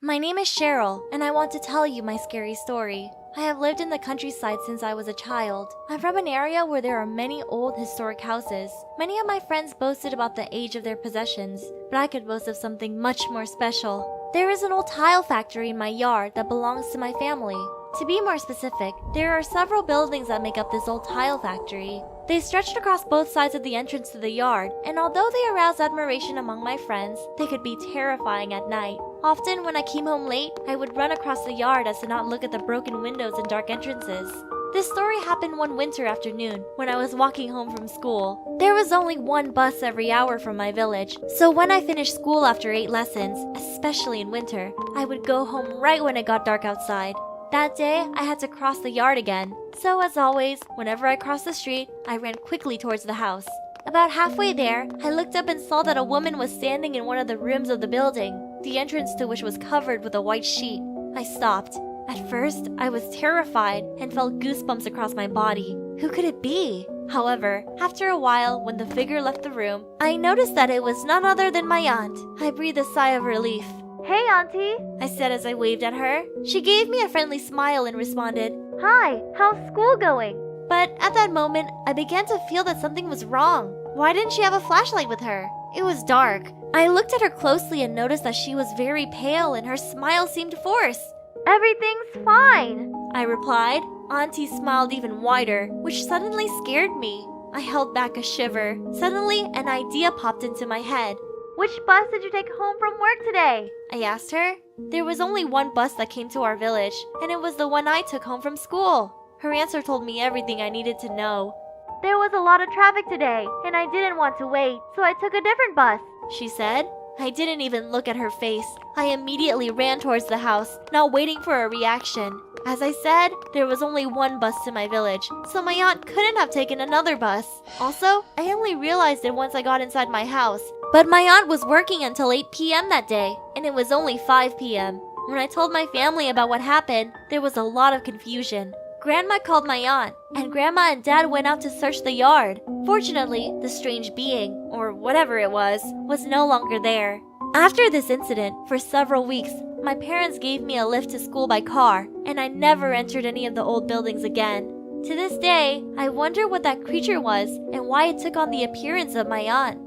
My name is Cheryl, and I want to tell you my scary story. I have lived in the countryside since I was a child. I'm from an area where there are many old historic houses. Many of my friends boasted about the age of their possessions, but I could boast of something much more special. There is an old tile factory in my yard that belongs to my family. To be more specific, there are several buildings that make up this old tile factory. They stretched across both sides of the entrance to the yard, and although they aroused admiration among my friends, they could be terrifying at night. Often when I came home late, I would run across the yard as to not look at the broken windows and dark entrances. This story happened one winter afternoon when I was walking home from school. There was only one bus every hour from my village, so when I finished school after 8 lessons, especially in winter, I would go home right when it got dark outside. That day, I had to cross the yard again. So as always, whenever I crossed the street, I ran quickly towards the house. About halfway there, I looked up and saw that a woman was standing in one of the rooms of the building, the entrance to which was covered with a white sheet. I stopped. At first, I was terrified and felt goosebumps across my body. Who could it be? However, after a while, when the figure left the room, I noticed that it was none other than my aunt. I breathed a sigh of relief. "Hey, Auntie," I said as I waved at her. She gave me a friendly smile and responded, "Hi, how's school going?" But at that moment, I began to feel that something was wrong. Why didn't she have a flashlight with her? It was dark. I looked at her closely and noticed that she was very pale and her smile seemed forced. "Everything's fine," I replied. Auntie smiled even wider, which suddenly scared me. I held back a shiver. Suddenly, an idea popped into my head. "Which bus did you take home from work today?" I asked her. There was only one bus that came to our village, and it was the one I took home from school. Her answer told me everything I needed to know. "There was a lot of traffic today, and I didn't want to wait, so I took a different bus," she said. I didn't even look at her face. I immediately ran towards the house, not waiting for a reaction. As I said, there was only one bus to my village, so my aunt couldn't have taken another bus. Also, I only realized it once I got inside my house. But my aunt was working until 8 p.m. that day, and it was only 5 p.m. When I told my family about what happened, there was a lot of confusion. Grandma called my aunt, and Grandma and Dad went out to search the yard. Fortunately, the strange being, or whatever it was no longer there. After this incident, for several weeks, my parents gave me a lift to school by car, and I never entered any of the old buildings again. To this day, I wonder what that creature was and why it took on the appearance of my aunt.